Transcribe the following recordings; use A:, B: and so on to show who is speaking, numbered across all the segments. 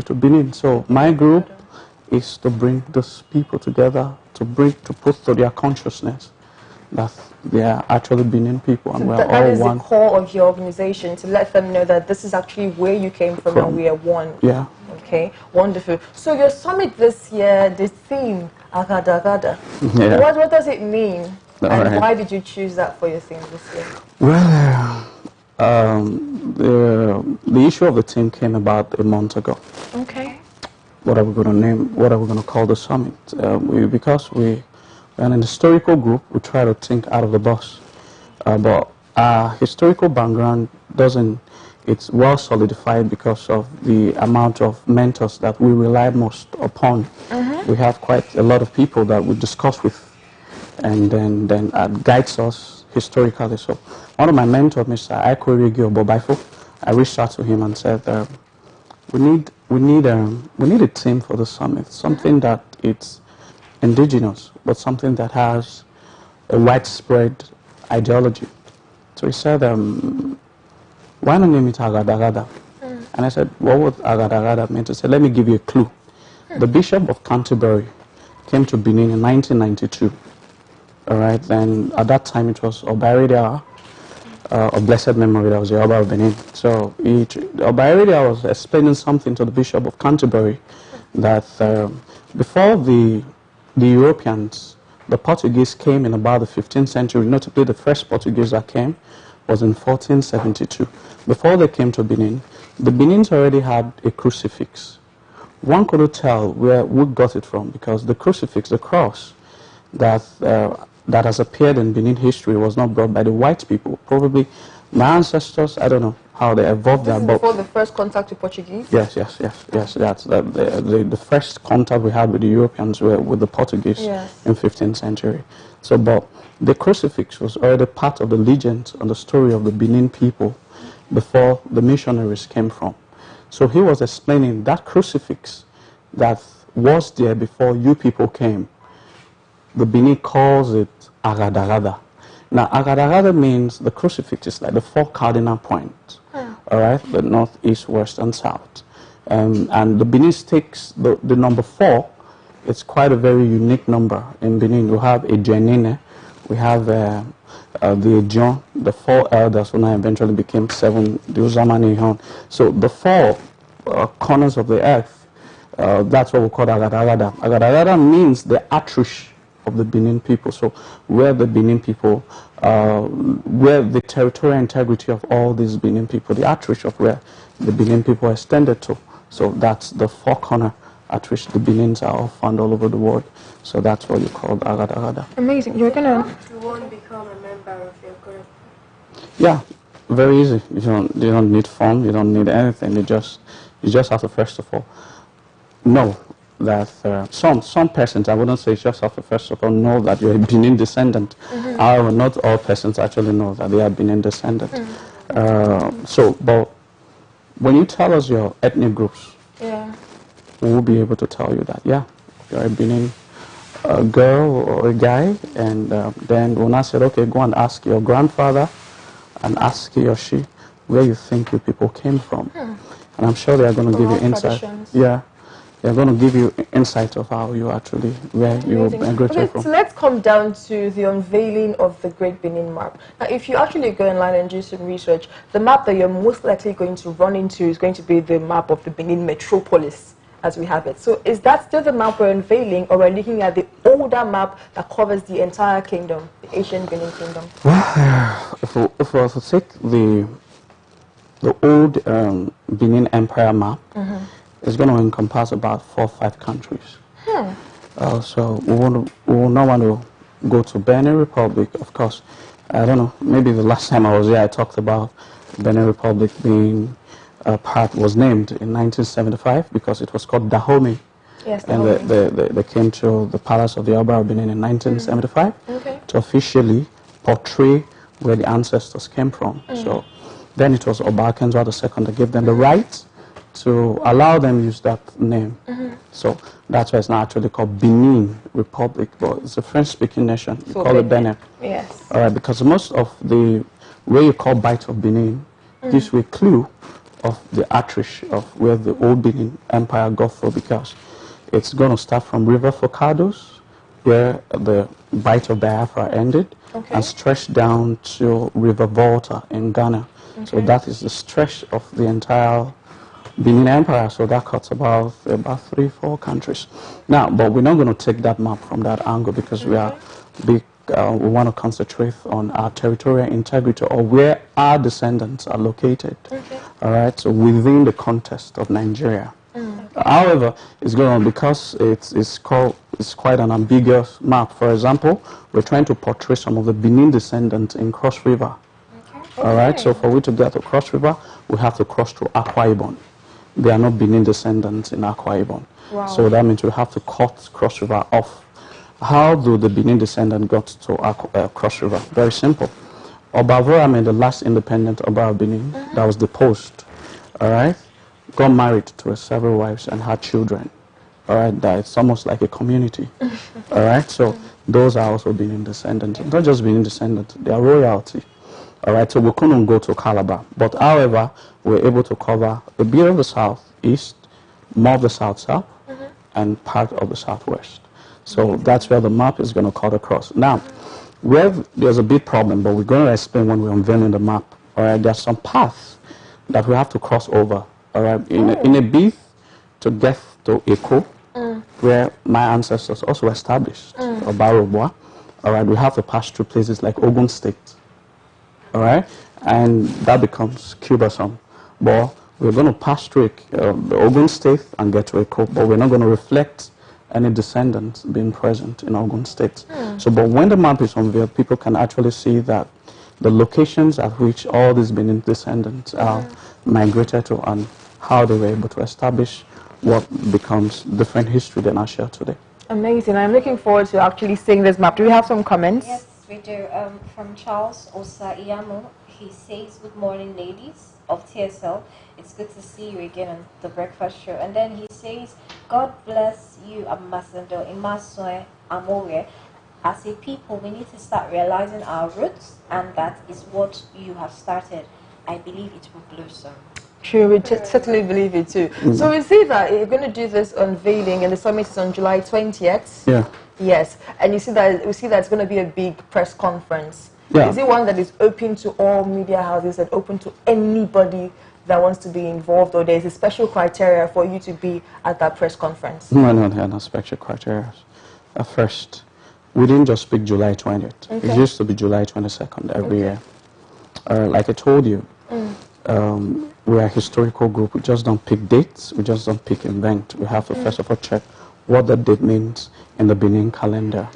A: to Benin. So my group is to bring those people together, to put to their consciousness that they are actually Benin people and
B: so
A: we're all one.
B: That is the core of your organization, to let them know that this is actually where you came from and we are one.
A: Yeah.
B: Okay, wonderful. So your summit this year, the theme, Aghada Aghada.
A: Yeah.
B: What does it mean? And why did you choose that for your theme this year?
A: Well, the issue of the theme came about a month ago.
B: Okay.
A: What are we going to name? What are we going to call the summit? Because we're an historical group, we try to think out of the box. But our historical background it's well solidified because of the amount of mentors that we rely most upon. We have quite a lot of people that we discuss with and then guides us historically. So one of my mentors, Mr. Aikoregio Bobaifo, I reached out to him and said, we need a theme for the summit, something that it's indigenous, but something that has a widespread ideology. So he said, why not name it Aghada Aghada? And I said, what would Aghada Aghada mean? He said, let me give you a clue. The Bishop of Canterbury came to Benin in 1992. All right, then at that time it was Obairidia of blessed memory, that was the Oba of Benin. So Obairidia was explaining something to the Bishop of Canterbury that before the Europeans, the Portuguese came in about the 15th century. Notably, the first Portuguese that came was in 1472. Before they came to Benin, the Benins already had a crucifix. One couldn't tell where we got it from because the crucifix, the cross, that has appeared in Benin history was not brought by the white people. Probably my ancestors, I don't know how they evolved that.
B: Before the first contact with Portuguese?
A: Yes. That's the first contact we had with the Europeans were with the Portuguese in 15th century. So, but the crucifix was already part of the legend and the story of the Benin people before the missionaries came from. So he was explaining that crucifix that was there before you people came. The Benin calls it Aghada Aghada. Now, Aghada Aghada means the crucifix is like the four cardinal points, all right, the north, east, west, and south. And the Benin takes the number 4. It's quite a very unique number in Benin. We have a Janine, we have the Ejon, the 4 elders who now eventually became 7, the Uzamani. So the 4 corners of the earth, that's what we call Aghada Aghada. Aghada Aghada means the outreach of the Benin people. So where the Benin people, where the territorial integrity of all these Benin people, the outreach of where the Benin people are extended to. So that's the 4 corner at which the Benins are all found all over the world. So that's what you call Aghada Aghada.
B: Amazing. You're gonna
C: to one become a member of your group?
A: Yeah, very easy. You don't need form, you don't need anything. You just have to first of all know that some persons, I wouldn't say just have to first of all know that you're a Benin descendant. However, not all persons actually know that they are Benin descendant. But when you tell us your ethnic groups, we will be able to tell you that, yeah, you're a Benin girl or a guy, and then we'll not say, okay, go and ask your grandfather and ask he or she where you think you people came from. And I'm sure they are going to give you insight. Yeah. They're going to give you insight of how you actually, where you migrated from.
B: So let's come down to the unveiling of the Great Benin map. Now, if you actually go online and do some research, the map that you're most likely going to run into is going to be the map of the Benin metropolis, as we have it. So is that still the map we're unveiling, or we're looking at the older map that covers the entire kingdom, the ancient Benin kingdom?
A: Well, if we were to take the old Benin Empire map, it's going to encompass about 4 or 5 countries. So we will not want to go to Benin Republic, of course. I don't know, maybe the last time I was here I talked about Benin Republic being part was named in 1975 because it was called Dahomey.
B: Yes,
A: and they came to the palace of the Oba of Benin in 1975 to officially portray where the ancestors came from. So then it was Oba Akenzo II that gave them the right to allow them use that name. So that's why it's not actually called Benin Republic, but it's a French-speaking nation. You call it Benin.
B: Yes.
A: All right, because most of the way you call Bight of Benin gives you a clue of the arteries of where the old Benin Empire got through, because it's going to start from River Forcados, where the Bight of Biafra ended, and stretch down to River Volta in Ghana. So that is the stretch of the entire Benin Empire. So that cuts about 3-4 countries. Now, but we're not going to take that map from that angle, because we are big. We want to concentrate on our territorial integrity, or where our descendants are located. All right, so within the context of Nigeria. However, it's going on because it's quite an ambiguous map. For example, we're trying to portray some of the Benin descendants in Cross River. All right, so for we to get to Cross River, we have to cross through Akwa Ibom. They are not Benin descendants in Akwa Ibom. So that means we have to cut Cross River off. How do the Benin descendants got to Cross River? Very simple. Oba Vorame, the last independent Oba of Benin, that was deposed, all right, got married to several wives and had children. All right, that it's almost like a community. All right, so those are also Benin descendants. Not just Benin descendants, they are royalty. All right, so we couldn't go to Calabar, but however, we were able to cover a bit of the southeast, more of the south-south, and part of the southwest. So that's where the map is going to cut across. Now, there's a big problem, but we're going to explain when we're unveiling the map. All right, there's some paths that we have to cross over. All right, in a bid to get to Eko, where my ancestors also established, or Barobwa. All right, we have to pass through places like Ogun State. All right, and that becomes cumbersome. But we're going to pass through the Ogun State and get to Eko, but we're not going to reflect any descendants being present in Ogun State. So, but when the map is unveiled, people can actually see that the locations at which all these Benin descendants are migrated to, and how they were able to establish what becomes different history than I share today.
B: Amazing. I'm looking forward to actually seeing this map. Do we have some comments?
D: Yes, we do. From Charles Osaiyamu, he says, "Good morning, ladies of TSL. It's good to see you again on the breakfast show." And then he says, "God bless you, Ambassador Imasue Amore. As a people, we need to start realizing our roots, and that is what you have started. I believe it will blossom."
B: True, we certainly believe it too. So we see that you're going to do this unveiling, and the summit is on July 20th.
A: Yeah.
B: Yes, and we see that it's going to be a big press conference.
A: Yeah.
B: Is it one that is open to all media houses and open to anybody that wants to be involved, or there's a special criteria for you to be at that press conference?
A: No, there are no special criteria. First, we didn't just pick July 20th. It used to be July 22nd every year. Like I told you, we're a historical group. We just don't pick dates. We just don't pick event. We have to first of all check what that date means in the Benin calendar.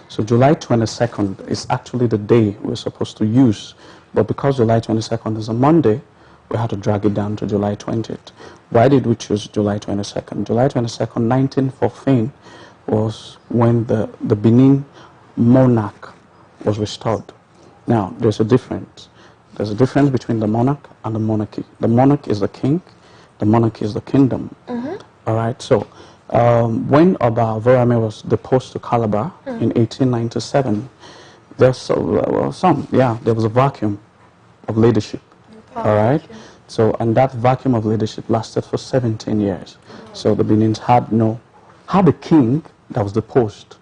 A: So July 22nd is actually the day we're supposed to use. But because July 22nd is a Monday, we had to drag it down to July 20th. Why did we choose July 22nd? July 22nd, 1914 was when the Benin monarch was restored. Now, there's a difference. There's a difference between the monarch and the monarchy. The monarch is the king. The monarchy is the kingdom. All right, so when Oba Vorame was deposed to Calabar in 1897, there was a vacuum of leadership. All right, so and that vacuum of leadership lasted for 17 years. So the Benins had a king that was deposed,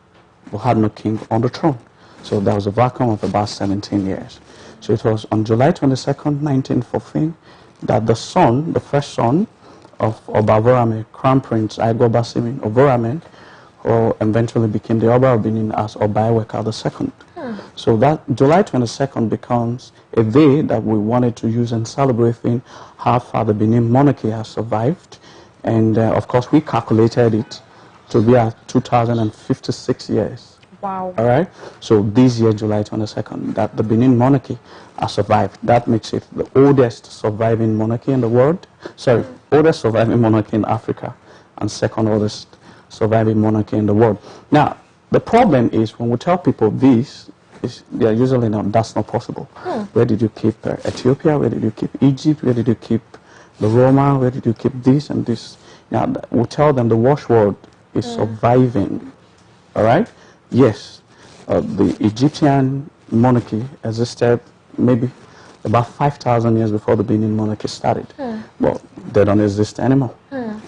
A: but had no king on the throne. So there was a vacuum of about 17 years. So it was on July 22nd, 1914, that the first son of Oba Vorame, Crown Prince Aigo Basimin of Vorame, who eventually became the Oba of Benin as Oba Eweka II. So that July 22nd becomes a day that we wanted to use in celebrating how far the Benin monarchy has survived. And of course, we calculated it to be at 2056 years.
B: Wow.
A: All right. So this year, July 22nd, that the Benin monarchy has survived. That makes it the oldest surviving monarchy in the world. Sorry, oldest surviving monarchy in Africa, and second oldest surviving monarchy in the world. Now, the problem is when we tell people this, they are usually not. That's not possible. Where did you keep Ethiopia? Where did you keep Egypt? Where did you keep the Roma? Where did you keep this and this? Now, we tell them the watchword is surviving. All right. Yes, the Egyptian monarchy existed maybe about 5,000 years before the Benin monarchy started. But they don't exist anymore.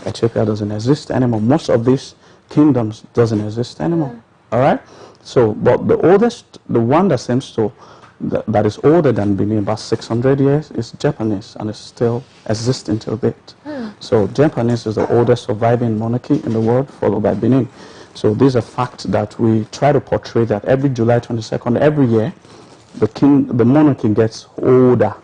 A: Ethiopia doesn't exist anymore. Most of these kingdoms doesn't exist anymore. All right? So, but the oldest, the one that seems to, that is older than Benin, about 600 years, is Japanese, and it still exists until date. So Japanese is the oldest surviving monarchy in the world, followed by Benin. So these are facts that we try to portray, that every July 22nd, every year, the monarchy gets older.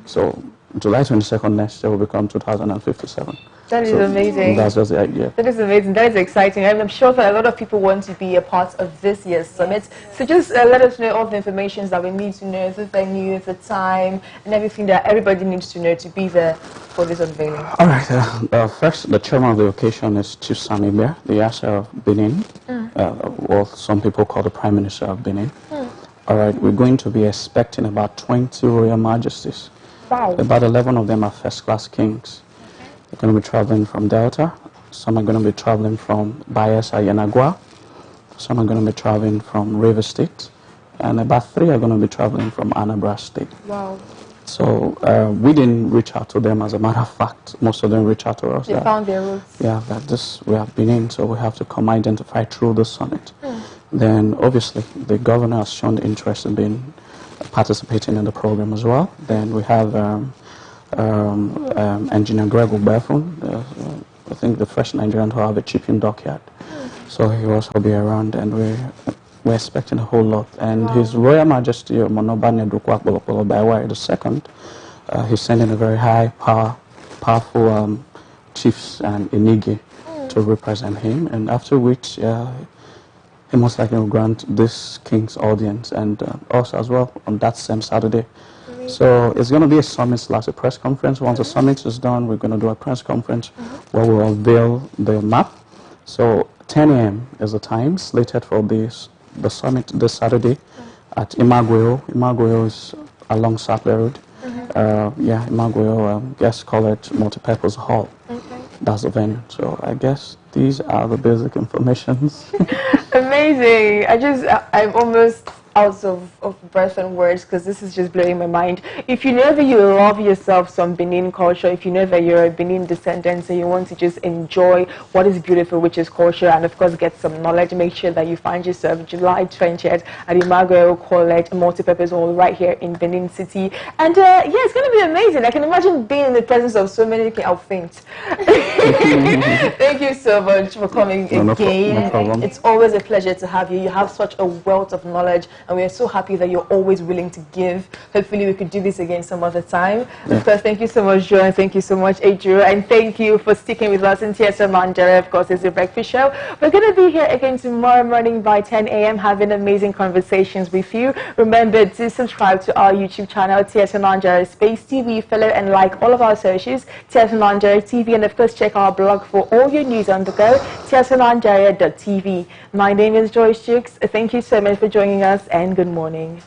A: So July 22nd next year will become 2057.
B: That is amazing.
A: That's just the idea.
B: That is amazing. That is exciting. And I'm sure that a lot of people want to be a part of this year's summit. So just let us know all the information that we need to know, the venue, the time, and everything that everybody needs to know to be there for this unveiling.
A: All right. First, the chairman of the occasion is Chief Samibia, the Yasser of Benin, or some people call the Prime Minister of Benin. All right. We're going to be expecting about 20 Royal Majesties.
B: Wow.
A: About 11 of them are first-class kings. They're going to be traveling from Delta. Some are going to be traveling from Bayelsa, Yanagwa. Some are going to be traveling from River State. And about 3 are going to be traveling from Anambra State.
B: Wow.
A: So we didn't reach out to them, as a matter of fact. Most of them reached out to us.
B: They found their roots.
A: Yeah, that we have been in, so we have to come identify through the summit. Then, obviously, the governor has shown interest in participating in the program as well. Then we have Engineer Greg Ubefun, I think the first Nigerian to have a shipping dockyard. So he will also be around, and we're expecting a whole lot. And His Royal Majesty Monobane Dukwakbolokbolo Baiwai II, he's sending a very powerful chiefs and Inigi to represent him, and after which he most likely will grant this king's audience and us as well on that same Saturday. So it's going to be a summit / a press conference. Once the summit is done, we're going to do a press conference where we'll unveil the map. So 10 a.m. is the time slated for the summit this Saturday at Imagweo. Imagweo is along Sapler Road. Imagweo Guest College Multipurpose Hall. That's the venue. So I guess these are the basic informations.
B: Amazing. I'm almost out of breath and words, because this is just blowing my mind. If you know that you love yourself some Benin culture, if you know that you're a Benin descendant and you want to just enjoy what is beautiful, which is culture, and of course get some knowledge, make sure that you find yourself July 20th at Imagweo College Multipurpose Hall right here in Benin City. And yeah, it's going to be amazing. I can imagine being in the presence of so many people. I'll faint. Thank you so much for coming again.
A: No problem.
B: It's always a pleasure to have you. You have such a wealth of knowledge, and we are so happy that you're always willing to give. Hopefully we could do this again some other time. Of course, thank you so much, Joe, and thank you so much, Adriel, and thank you for sticking with us in TSM Nigeria. Of course, it's a breakfast show. We're going to be here again tomorrow morning by 10 a.m. having amazing conversations with you. Remember to subscribe to our YouTube channel, TSM Nigeria Space TV, follow and like all of our socials, TSM Nigeria TV, and of course check our blog for all your news on the go, tsmnigeria.tv. My name is Joyce Jukes. Thank you so much for joining us, and good morning.